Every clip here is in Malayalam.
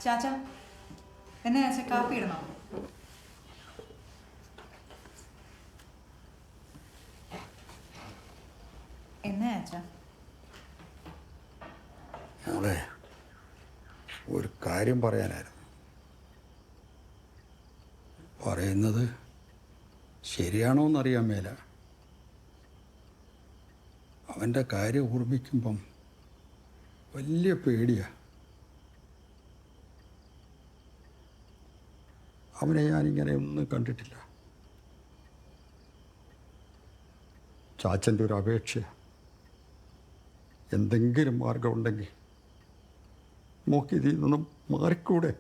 ചാച്ച എന്നാ ചാച്ച കാപ്പി ഇടണോ? എന്നാ ചാച്ച? മോളെ, ഒരു കാര്യം പറയാനായിരുന്നു. പറയുന്നത് ശരിയാണോ എന്നറിയാൻ മേല. അവൻ്റെ കാര്യം ഓർമ്മിക്കുമ്പം വലിയ പേടിയാ. അവനെ ഞാനിങ്ങനെ ഒന്നും കണ്ടിട്ടില്ല. ചാച്ചൻ്റെ ഒരു അപേക്ഷ, എന്തെങ്കിലും മാർഗമുണ്ടെങ്കിൽ മോക്ക് ഇതിൽ നിന്നും മാറിക്കൂടെ?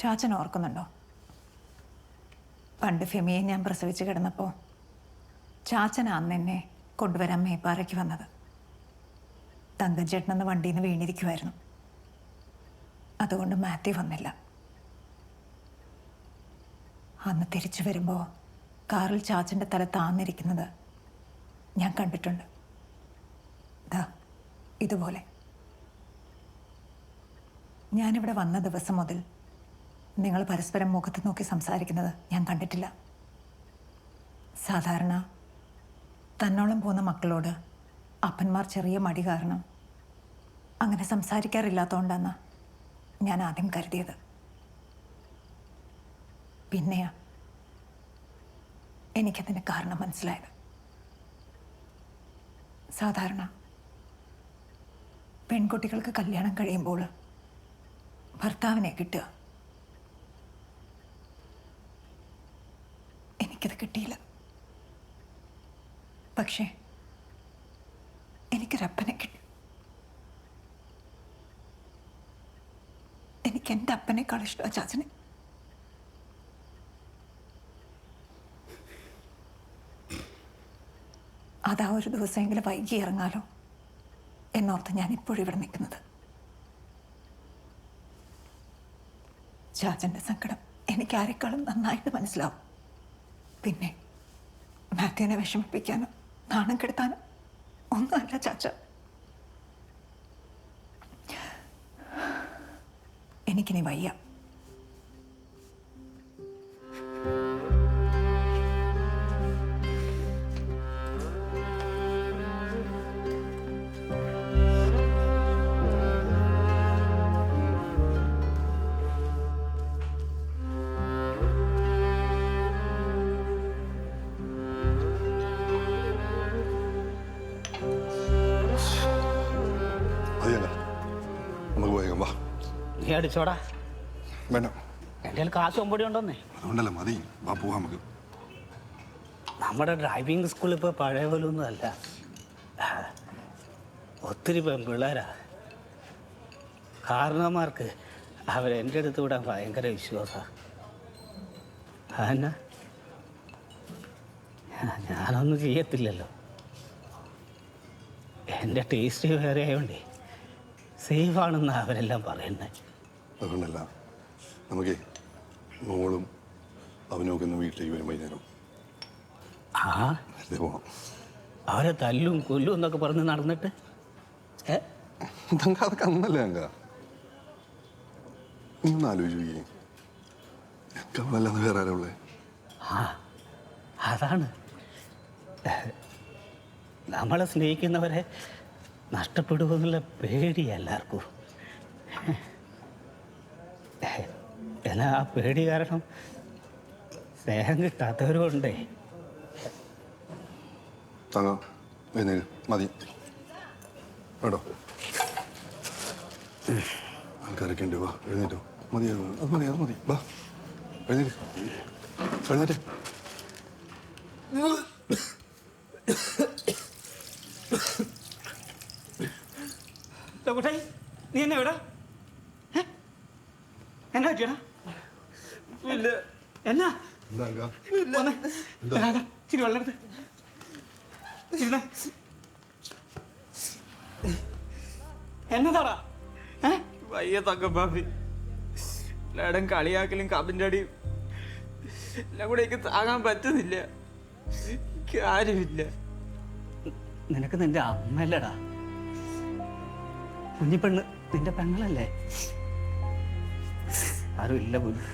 ചാച്ചൻ ഓർക്കുന്നുണ്ടോ? പണ്ട് ഫെമിയെ ഞാൻ പ്രസവിച്ച് കിടന്നപ്പോൾ ചാച്ചനാ അന്ന് എന്നെ കൊണ്ടുവരാൻ മേപ്പാറയ്ക്ക് വന്നത്. തങ്കച്ചേട്ടനെന്ന് വണ്ടിയിൽ നിന്ന് വീണിരിക്കുമായിരുന്നു. അതുകൊണ്ട് മാത്യു വന്നില്ല. അന്ന് തിരിച്ചു വരുമ്പോൾ കാറിൽ ചാച്ചൻ്റെ തല താന്നിരിക്കുന്നത് ഞാൻ കണ്ടിട്ടുണ്ട്. ദാ ഇതുപോലെ. ഞാനിവിടെ വന്ന ദിവസം മുതൽ നിങ്ങൾ പരസ്പരം മുഖത്ത് നോക്കി സംസാരിക്കുന്നത് ഞാൻ കണ്ടിട്ടില്ല. സാധാരണ തന്നോളം പോകുന്ന മക്കളോട് അപ്പന്മാർ ചെറിയ മടി കാരണം അങ്ങനെ സംസാരിക്കാറില്ലാത്തതുകൊണ്ടാണ് ഞാൻ ആദ്യം കരുതിയത്. പിന്നെയാ എനിക്കതിന് കാരണം മനസ്സിലായത്. സാധാരണ പെൺകുട്ടികൾക്ക് കല്യാണം കഴിയുമ്പോൾ ഭർത്താവിനെ കിട്ടുക. എനിക്കത് കിട്ടിയില്ല. പക്ഷേ എനിക്കൊരപ്പനെ കിട്ടി. എനിക്ക് എൻ്റെ അപ്പനേക്കാൾ ഇഷ്ടമാണ് ചാച്ചനെ. അതാ ഒരു ദിവസമെങ്കിലും വൈകി ഇറങ്ങാലോ എന്നോർത്ത് ഞാൻ ഇപ്പോഴും ഇവിടെ നിൽക്കുന്നത്. ചാച്ചൻ്റെ സങ്കടം എനിക്ക് ആരെക്കാളും നന്നായിട്ട് മനസ്സിലാവും. പിന്നെ മാത്യുവിനെ വിഷമിപ്പിക്കാനോ നാണം കെടുത്താനോ ഒന്നുമല്ല ചാച്ച. എനിക്കിനി വയ്യ. നമുക്ക് പോയേക്കാം. വാ. നീ അടിച്ചോടാ. വേണ്ട, എൻ്റെ കാശ് ഒമ്പടി ഉണ്ടോന്നേ. അതുകൊണ്ടല്ല, മതി. വാ, പോവാം നമുക്ക്. നമ്മുടെ ഡ്രൈവിംഗ് സ്കൂൾ ഇപ്പോൾ പഴയ പോലെ ഒന്നും അല്ല. ഒത്തിരി പെൺപിള്ളേരാ. കാരണവന്മാർക്ക് അവരെൻ്റെ അടുത്ത് വിടാൻ ഭയങ്കര വിശ്വാസമാണ്. അതന്നെ ഞാനൊന്നും ചെയ്യത്തില്ലല്ലോ. എൻ്റെ ടേസ്റ്റ് വേറെ ആയതുകൊണ്ടേ സേഫാണെന്നാണ് അവരെല്ലാം പറയുന്നത്. അതുകൊണ്ടല്ല, നമുക്ക് മോളും അവനൊക്കെ ഒന്ന് വീട്ടിലേക്ക് വരും വൈകുന്നേരം. ആ, വെറുതെ പോവാം. അവരെ തല്ലും കൊല്ലും എന്നൊക്കെ പറഞ്ഞ് നടന്നിട്ട് അതൊക്കെ അന്നല്ലേ അങ്ക. നീ ഒന്ന് ആലോചിക്കേ, അവളല്ലാന്ന് വേറെ ആരാ ഉള്ളേ? ആ, അതാണ് നമ്മളെ സ്നേഹിക്കുന്നവരെ നഷ്ടപ്പെടുമെന്നുള്ള പേടി എല്ലാവർക്കും. എന്നാൽ ആ പേടി കാരണം സ്നേഹം കിട്ടാത്തവരും ഉണ്ടേ. തങ്ങ എഴുന്നേൽ, മതി കേട്ടോ. ആൾക്കാരൊക്കെ ഉണ്ട്. വാ, എഴുന്നേറ്റോ. മതി, അത് മതി, അത് മതി. വാ, എഴുന്നേറ്റ് എഴുന്നേറ്റ്. നീ എന്നെ എവിടെ എന്നാ പറ്റിയടാ? എന്നാ ചിരി വെള്ളം എടുത്ത് എന്നതാടാ? വയ്യ തങ്കപ്പാപ്പി, എല്ലായിടം കളിയാക്കലും കബിൻ്റെ അടിയും എല്ലാം കൂടെ എനിക്ക് താങ്ങാൻ പറ്റുന്നില്ല. ആരുമില്ല. നിനക്ക് നിന്റെ അമ്മല്ലടാ, കുഞ്ഞിപ്പെണ്ണ് നിന്റെ പെങ്ങളല്ലേ? ആരും ഇല്ല പോലും.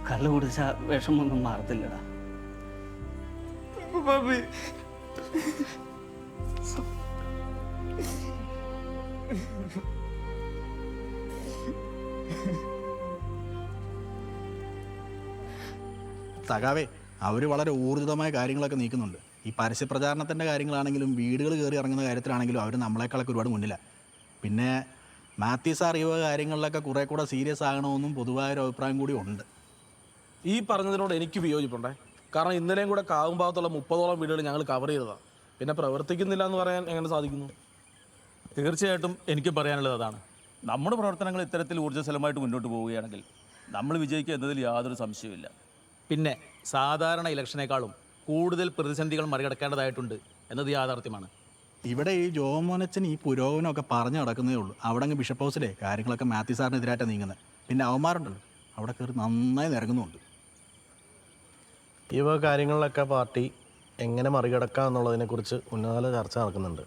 കള്ളു കുടിച്ച വിഷമൊന്നും മാറത്തില്ലടാ. ബാബി സഖാവേ, അവർ വളരെ ഊർജിതമായ കാര്യങ്ങളൊക്കെ നീക്കുന്നുണ്ട്. ഈ പരസ്യപ്രചാരണത്തിൻ്റെ കാര്യങ്ങളാണെങ്കിലും വീടുകൾ കയറി ഇറങ്ങുന്ന കാര്യത്തിലാണെങ്കിലും അവർ നമ്മളെക്കാളൊക്കെ ഒരുപാട് മുന്നിലാണ്. പിന്നെ മാത്യു സാർ ഈ കാര്യങ്ങളിലൊക്കെ കുറേ കൂടെ സീരിയസ് ആകണമെന്നും പൊതുവായൊരു അഭിപ്രായം കൂടി ഉണ്ട്. ഈ പറഞ്ഞതിനോട് എനിക്ക് വിയോജിപ്പുണ്ടേ. കാരണം ഇന്നലെയും കൂടെ കാവുംഭാഗത്തുള്ള 30ഓളം വീടുകൾ ഞങ്ങൾ കവർ ചെയ്തതാണ്. പിന്നെ പ്രവർത്തിക്കുന്നില്ല എന്ന് പറയാൻ എങ്ങനെ സാധിക്കുന്നു? തീർച്ചയായിട്ടും എനിക്ക് പറയാനുള്ളത് അതാണ്. നമ്മുടെ പ്രവർത്തനങ്ങൾ ഇത്തരത്തിൽ ഊർജ്ജസ്വലമായിട്ട് മുന്നോട്ട് പോവുകയാണെങ്കിൽ നമ്മൾ വിജയിക്കുക എന്നതിൽ യാതൊരു സംശയവുമില്ല. പിന്നെ സാധാരണ ഇലക്ഷനേക്കാളും കൂടുതൽ പ്രതിസന്ധികൾ മറികടക്കേണ്ടതായിട്ടുണ്ട് എന്നത് യാഥാർത്ഥ്യമാണ്. ഇവിടെ ഈ ജോമോനച്ചൻ ഈ പുരോഗമനമൊക്കെ പറഞ്ഞു നടക്കുന്നേ ഉള്ളൂ. അവിടെ അങ്ങ് ബിഷപ്പ് ഹൗസിലെ കാര്യങ്ങളൊക്കെ മാത്യു സാറിനെതിരായിട്ടാണ് നീങ്ങുന്നത്. പിന്നെ അവന്മാരുണ്ടല്ലോ അവിടെ കയറി നന്നായി നിരങ്ങുന്നുണ്ട്. ഈ വക കാര്യങ്ങളിലൊക്കെ പാർട്ടി എങ്ങനെ മറികടക്കാം എന്നുള്ളതിനെക്കുറിച്ച് ഉന്നതതല ചർച്ച നടക്കുന്നുണ്ട്.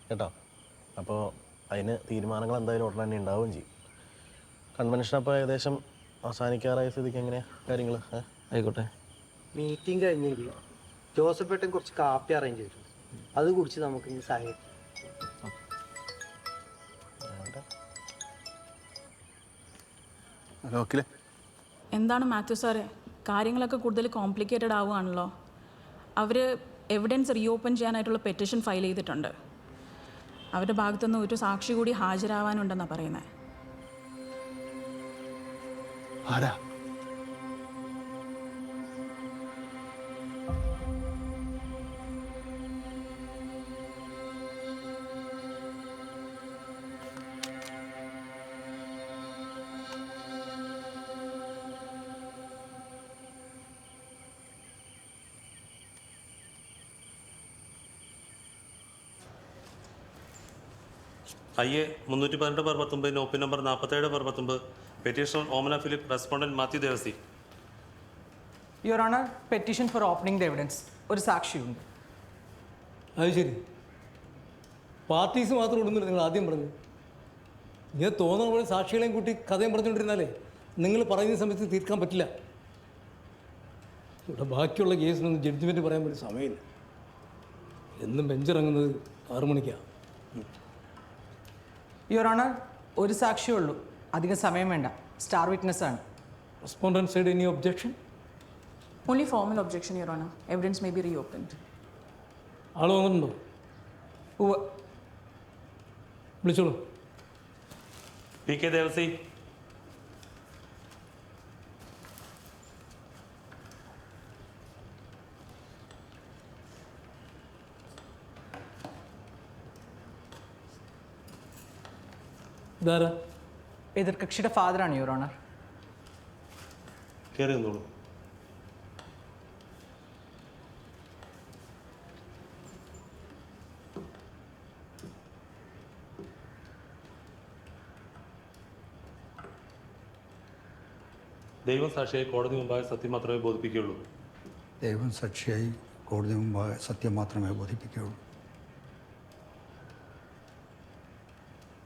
കേട്ടോ, അപ്പോൾ അതിന് തീരുമാനങ്ങൾ എന്തായാലും ഉടനെ തന്നെ ഉണ്ടാവുകയും ചെയ്യും. കൺവെൻഷൻ അപ്പോൾ ഏകദേശം അവസാനിക്കാറായ സ്ഥിതിക്ക് എങ്ങനെയാണ് കാര്യങ്ങൾ? ആയിക്കോട്ടെ. മീറ്റിംഗ് കഴിഞ്ഞില്ല. ജോസഫ് ഏട്ടൻ കുറച്ച് കാപ്പി അറേഞ്ച് ചെയ്തു. അത് കുടിച്ച് നമുക്ക് ഇനി സഹായിക്കാം. ഓക്കെ. എന്താണ് മാത്യു സാറേ, കാര്യങ്ങളൊക്കെ കൂടുതൽ കോംപ്ലിക്കേറ്റഡ് ആവുകയാണല്ലോ. അവർ എവിഡൻസ് റീഓപ്പൺ ചെയ്യാനായിട്ടുള്ള പെറ്റീഷൻ ഫയൽ ചെയ്തിട്ടുണ്ട്. അവരുടെ ഭാഗത്തുനിന്ന് ഒരു സാക്ഷി കൂടി ഹാജരാവാനുണ്ടെന്നാണ് പറയുന്നത്. ആരാ? IA 318/19, നോപ്പി number 47/19, petitioner Omana Philip, respondent Mathew Devasy. Your honour, petition for opening the evidence. ഒരു സാക്ഷിയുണ്ട്. അത് ശരി. പാർട്ടീസ് മാത്രം ഉണ്ടെന്നില്ല നിങ്ങൾ ആദ്യം പറഞ്ഞു. ഇങ്ങനെ തോന്നുന്ന പോലെ സാക്ഷികളെയും കൂട്ടി കഥയും പറഞ്ഞുകൊണ്ടിരുന്നാലേ നിങ്ങൾ പറയുന്ന സമയത്ത് തീർക്കാൻ പറ്റില്ല. ഇവിടെ ബാക്കിയുള്ള കേസിനൊന്നും ജഡ്ജ്മെൻറ്റ് പറയാൻ വേണ്ടി സമയമില്ല. എന്നും ബെഞ്ചിറങ്ങുന്നത് 6 മണിക്കാണ്. യുവർ ഓണർ, ഒരു സാക്ഷിയേ ഉള്ളൂ. അധികം സമയം വേണ്ട. സ്റ്റാർ വിറ്റ്നസ് ആണ്. Respondent side any objection? Only formal objection your honour. Evidence may be reopened. ആൾ വന്നിട്ടുണ്ടോ? വിളിച്ചോളൂ. PK ദേവസി. ഇതാരാ? എതിർകക്ഷിയുടെ ഫാദറാണ് യുവർ ഓണർ. കയറി നിന്നോളൂ. ദൈവം സാക്ഷിയായി കോടതി മുമ്പാകെ സത്യം മാത്രമേ ബോധിപ്പിക്കുകയുള്ളൂ. ദൈവം സാക്ഷിയായി കോടതി മുമ്പാകെ സത്യം മാത്രമേ ബോധിപ്പിക്കുകയുള്ളൂ.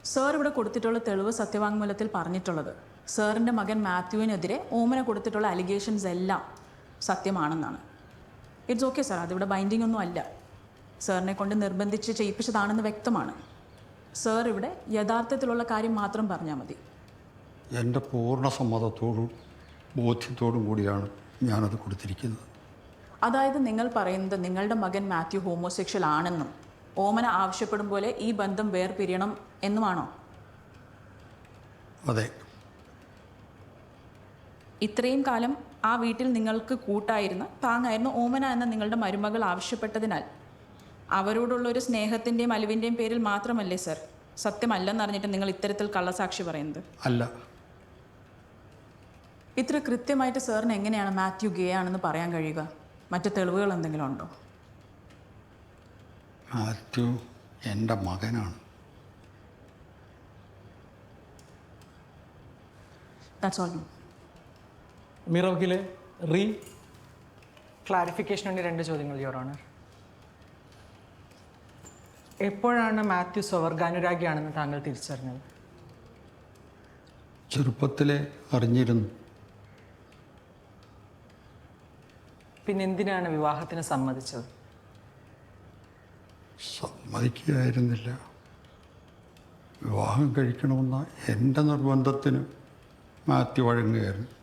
സാർ ഇവിടെ കൊടുത്തിട്ടുള്ള തെളിവ് സത്യവാങ്മൂലത്തിൽ പറഞ്ഞിട്ടുള്ളത് സാറിൻ്റെ മകൻ മാത്യുവിനെതിരെ ഓമന കൊടുത്തിട്ടുള്ള അലിഗേഷൻസ് എല്ലാം സത്യമാണെന്നാണ്. ഇറ്റ്സ് ഓക്കെ സാർ, അതിവിടെ ബൈൻഡിങ് ഒന്നും അല്ല. സാറിനെ കൊണ്ട് നിർബന്ധിച്ച് ചെയ്യിപ്പിച്ചതാണെന്ന് വ്യക്തമാണ്. സാർ ഇവിടെ യഥാർത്ഥത്തിലുള്ള കാര്യം മാത്രം പറഞ്ഞാൽ മതി. എൻ്റെ പൂർണ്ണ സമ്മതത്തോടും ബോധ്യത്തോടും കൂടിയാണ് ഞാനത് കൊടുത്തിരിക്കുന്നത്. അതായത് നിങ്ങൾ പറയുന്നത് നിങ്ങളുടെ മകൻ മാത്യു ഹോമോസെക്ഷൽ ആണെന്നും ഓമന ആവശ്യപ്പെടും പോലെ ഈ ബന്ധം വേർപിരിയണം എന്നുമാണോ? അതെ. ഇത്രയും കാലം ആ വീട്ടിൽ നിങ്ങൾക്ക് കൂട്ടായിരുന്ന താങ്ങായിരുന്ന ഓമന എന്ന നിങ്ങളുടെ മരുമകൾ ആവശ്യപ്പെട്ടതിനാൽ അവരോടുള്ളൊരു സ്നേഹത്തിൻ്റെയും അലിവിൻ്റെയും പേരിൽ മാത്രമല്ലേ സർ സത്യമല്ലെന്നറിഞ്ഞിട്ട് നിങ്ങൾ ഇത്തരത്തിൽ കള്ളസാക്ഷി പറയുന്നത്? അല്ല. ഇത്ര കൃത്യമായിട്ട് സാറിന് എങ്ങനെയാണ് മാത്യു ഗേ ആണെന്ന് പറയാൻ കഴിയുക? മറ്റു തെളിവുകൾ എന്തെങ്കിലും ഉണ്ടോ? മാത്യു എൻ്റെ മകനാണ്. That's all. മീറ വക്കീലെ, റീ ക്ലാരിഫിക്കേഷൻ വേണ്ടി 2 ചോദ്യങ്ങൾ യുവർ ഓണർ. എപ്പോഴാണ് മാത്യു സ്വവർഗാനുരാഗിയാണെന്ന് താങ്കൾ തിരിച്ചറിഞ്ഞത്? ചെറുപ്പത്തിലെ അറിഞ്ഞിരുന്നു. പിന്നെ എന്തിനാണ് വിവാഹത്തിന് സമ്മതിച്ചത്? സമ്മതിക്കുകയായിരുന്നില്ല. വിവാഹം കഴിക്കണമെന്ന എൻ്റെ നിർബന്ധത്തിന് Mathew വഴങ്ങുകയായിരുന്നു.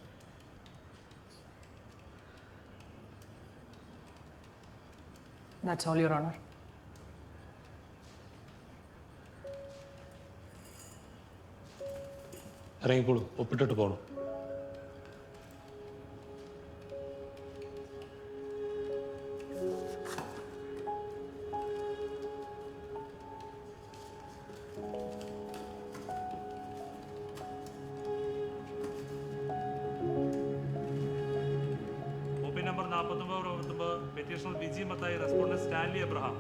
That's all, Your Honor. ഇറങ്ങിക്കോളൂ, ഒപ്പിട്ടിട്ട് പോകണം. OP number 49 petitioner Viji Mathai, respondent Stanley Abraham.